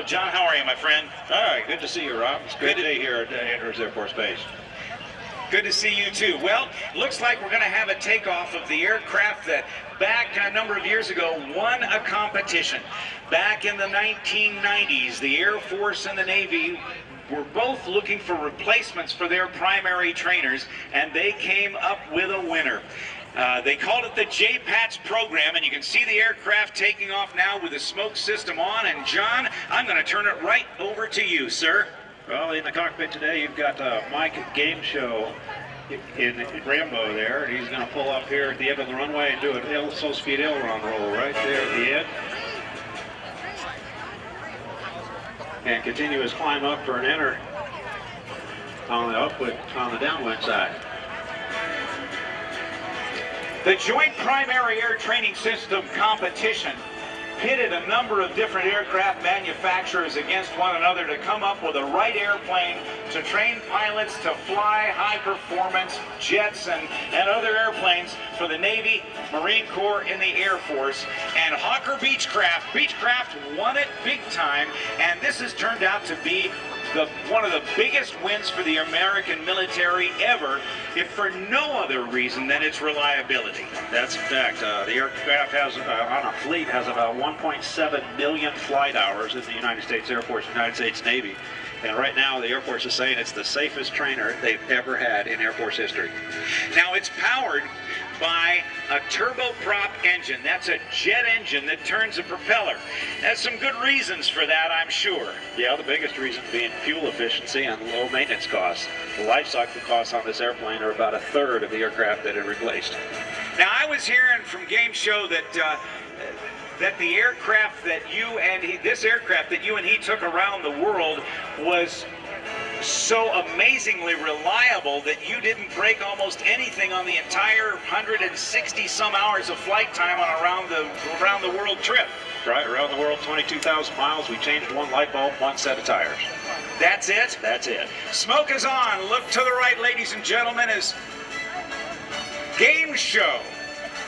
Hello, John. How are you, my friend? All right, good to see you, Rob. It's a great day here at Andrews Air Force Base. Good to see you, too. Well, looks like we're going to have a takeoff of the aircraft that back a number of years ago won a competition. Back in the 1990s, the Air Force and the Navy were both looking for replacements for their primary trainers, and they came up with a winner. They called it the JPATS program, and you can see the aircraft taking off now with the smoke system on. And John, I'm going to turn it right over to you, sir. Well, in the cockpit today, you've got Mike at Gameshow in Rambo there, and he's going to pull up here at the end of the runway and do an slow-speed aileron roll right there at the end. And continue his climb up for an enter on the downwind side. The Joint Primary Air Training System competition pitted a number of different aircraft manufacturers against one another to come up with the right airplane to train pilots to fly high-performance jets and other airplanes for the Navy, Marine Corps, and the Air Force. And Hawker Beechcraft won it big time, and this has turned out to be one of the biggest wins for the American military ever, if for no other reason than its reliability. That's a fact. The aircraft has, on a fleet, has about 1.7 million flight hours in the United States Air Force, United States Navy. And right now, the Air Force is saying it's the safest trainer they've ever had in Air Force history. Now, it's powered by a turboprop engine. That's a jet engine that turns a propeller. There's some good reasons for that, I'm sure. Yeah, the biggest reason being fuel efficiency and low maintenance costs. The life cycle costs on this airplane are about a third of the aircraft that it replaced. Now, I was hearing from Gameshow that the aircraft that this aircraft that you and he took around the world was so amazingly reliable that you didn't break almost anything on the entire 160 some hours of flight time on around the world trip. Right, around the world, 22,000 miles. We changed one light bulb, one set of tires. That's it? That's it. Smoke is on. Look to the right, ladies and gentlemen, as Gameshow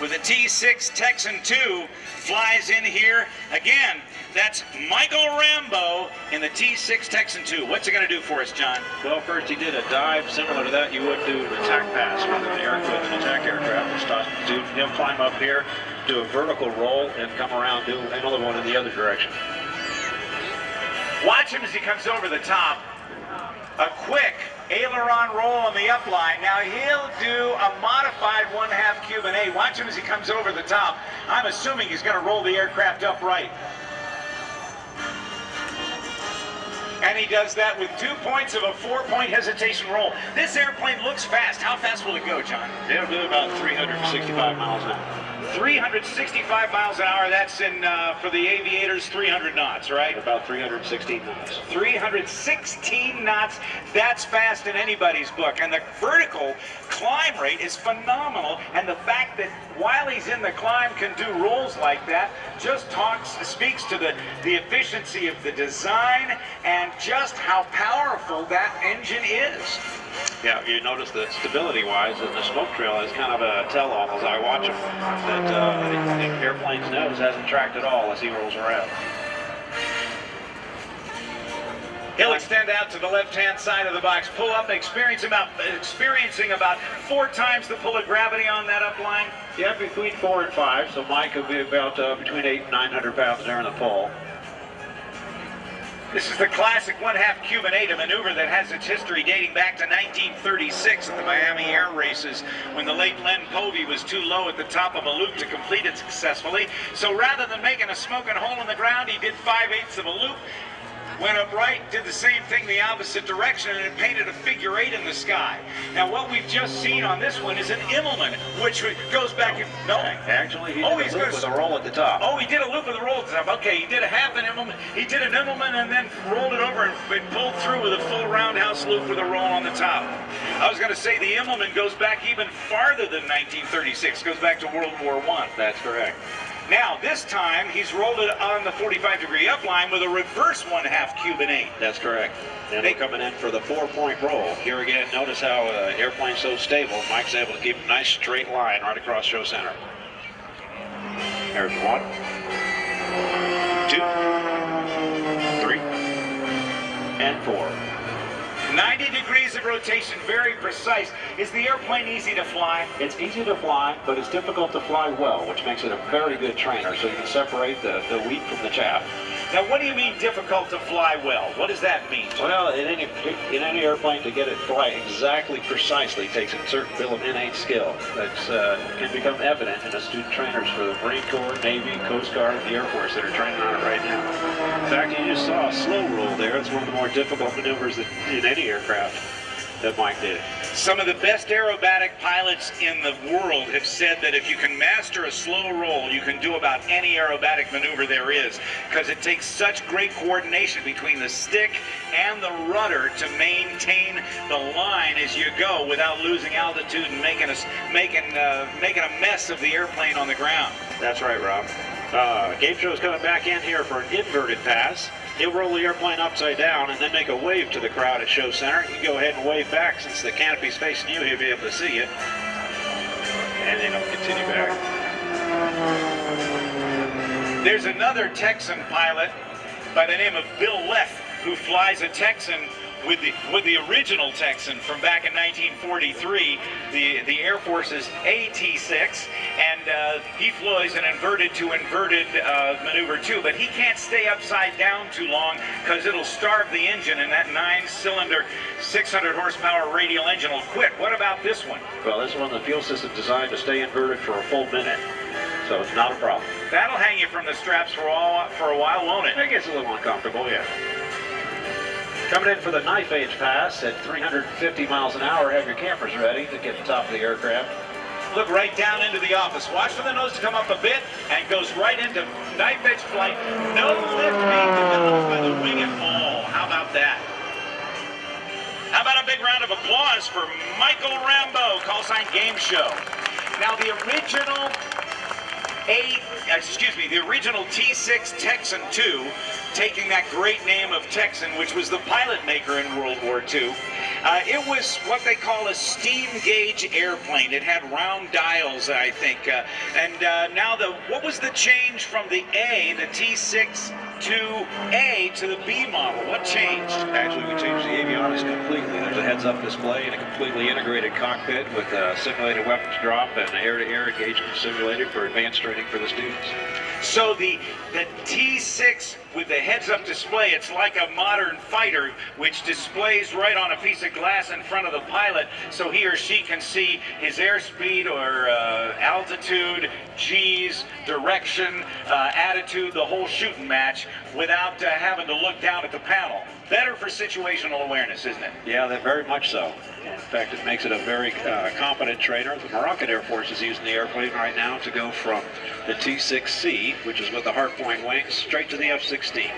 with a T-6 Texan II flies in here. Again, that's Michael Rambo in the T-6 Texan II. What's it going to do for us, John? Well, first he did a dive similar to that you would do an attack pass with an attack aircraft. He'll climb up here, do a vertical roll, and come around, do another one in the other direction. Watch him as he comes over the top. A quick aileron roll on the upline. Now he'll do a modified 1/2 Cuban A. Watch him as he comes over the top. I'm assuming he's going to roll the aircraft upright. And he does that with 2 points of a 4-point hesitation roll. This airplane looks fast. How fast will it go, John? It'll do about 365 miles an hour. 365 miles an hour. That's in, for the aviators, 300 knots, right? About 316 knots. 316 knots. That's fast in anybody's book. And the vertical climb rate is phenomenal. And the fact that while he's in the climb can do rolls like that just speaks to the efficiency of the design and just how powerful that engine is. Yeah, you notice that stability-wise, and the smoke trail is kind of a tell-all as I watch him, that the airplane's nose hasn't tracked at all as he rolls around. He'll extend out to the left-hand side of the box, pull up, experiencing about 4 times the pull of gravity on that upline. Yeah, between 4 and 5, so Mike will be about between 800 and 900 pounds there in the pull. This is the classic 1/2 Cuban A maneuver that has its history dating back to 1936 at the Miami Air Races, when the late Len Povey was too low at the top of a loop to complete it successfully. So rather than making a smoking hole in the ground, he did 5/8 of a loop, went up right, did the same thing the opposite direction, and it painted a figure 8 in the sky. Now what we've just seen on this one is an Immelman, which goes back, Actually, he did a loop with a roll at the top. Oh, he did a loop with a roll at the top. Okay, he did a half an Immelman, he did an Immelman and then rolled it over and pulled through with a full roundhouse loop with a roll on the top. I was going to say the Immelman goes back even farther than 1936, goes back to World War I. That's correct. Now, this time, he's rolled it on the 45-degree upline with a reverse 1/2 Cuban A. That's correct. And they're coming in for the 4-point roll. Here again, notice how the airplane's so stable. Mike's able to keep a nice straight line right across show center. There's 1, 2, 3. and 4. 90 degrees of rotation, very precise. Is the airplane easy to fly? It's easy to fly, but it's difficult to fly well, which makes it a very good trainer, so you can separate the wheat from the chaff. Now, what do you mean difficult to fly well? What does that mean? Well, in any airplane, to get it fly exactly precisely takes a certain bit of innate skill that can become evident in the student trainers for the Marine Corps, Navy, Coast Guard, and the Air Force that are training on it right now. In fact, you just saw a slow roll there. It's one of the more difficult maneuvers in any aircraft that Mike did. Some of the best aerobatic pilots in the world have said that if you can master a slow roll, you can do about any aerobatic maneuver there is, because it takes such great coordination between the stick and the rudder to maintain the line as you go without losing altitude and making a mess of the airplane on the ground. That's right, Rob. Gameshow is coming back in here for an inverted pass. He'll roll the airplane upside down and then make a wave to the crowd at show center. You can go ahead and wave back. Since the canopy's facing you, he'll be able to see you. And then he'll continue back. There's another Texan pilot by the name of Bill Leff who flies a Texan with the original Texan from back in 1943, the Air Force's T-6, and he flies an inverted to inverted maneuver too, but he can't stay upside down too long because it'll starve the engine, and that 9-cylinder 600 horsepower radial engine will quit. What about this one? Well, this one, the fuel system designed to stay inverted for a full minute, so it's not a problem. That'll hang you from the straps for a while, won't it? It gets a little uncomfortable, yeah. Coming in for the knife edge pass at 350 miles an hour. Have your cameras ready to get to the top of the aircraft. Look right down into the office. Watch for the nose to come up a bit and goes right into knife edge flight. No lift being developed by the wing at all. How about that? How about a big round of applause for Michael Rambo, call sign Gameshow. Now the original the original T-6 Texan II, taking that great name of Texan, which was the pilot maker in World War II. It was what they call a steam gauge airplane. It had round dials, I think. Now what was the change from the T-6C to the B model? What changed? Actually, we changed the avionics completely. There's a heads-up display and a completely integrated cockpit with a simulated weapons drop and an air-to-air engagement simulated for advanced training for the students. So the T-6 with the heads-up display, it's like a modern fighter which displays right on a piece of glass in front of the pilot so he or she can see his airspeed or altitude, G's, direction, attitude, the whole shooting match without having to look down at the panel. Better for situational awareness, isn't it? Yeah, very much so. In fact, it makes it a very competent trainer. The Moroccan Air Force is using the airplane right now to go from the T-6C, which is with the hardpoint wings, straight to the F-16.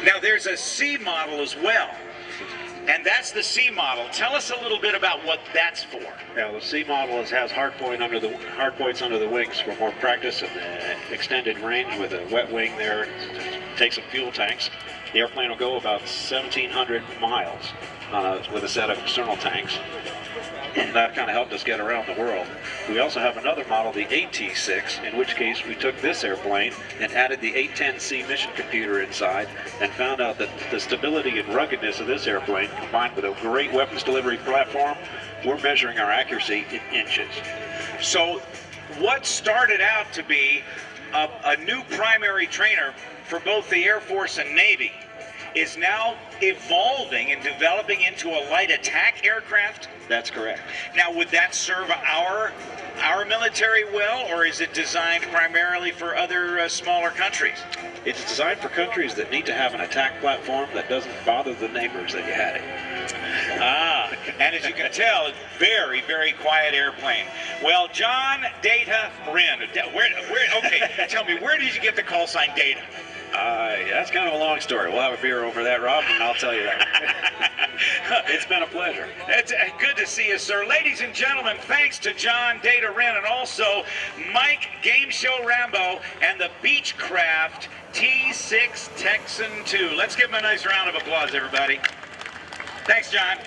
Now, there's a C model as well, and that's the C model. Tell us a little bit about what that's for. Yeah, the C model has hardpoints under the wings for more practice and extended range with a wet wing there to take some fuel tanks. The airplane will go about 1,700 miles with a set of external tanks. And that kind of helped us get around the world. We also have another model, the AT-6, in which case we took this airplane and added the A-10C mission computer inside and found out that the stability and ruggedness of this airplane, combined with a great weapons delivery platform, we're measuring our accuracy in inches. So what started out to be a new primary trainer for both the Air Force and Navy is now evolving and developing into a light attack aircraft? That's correct. Now, would that serve our military well, or is it designed primarily for other smaller countries? It's designed for countries that need to have an attack platform that doesn't bother the neighbors that you had it. And as you can tell, it's very, very quiet airplane. Well, John Data Wren, okay, tell me, where did you get the call sign Data? That's kind of a long story. We'll have a beer over that, Rob, and I'll tell you that. It's been a pleasure. It's good to see you, sir. Ladies and gentlemen, thanks to John Data Wren and also Mike Gameshow Rambo and the Beechcraft T-6 Texan II. Let's give him a nice round of applause, everybody. Thanks, John.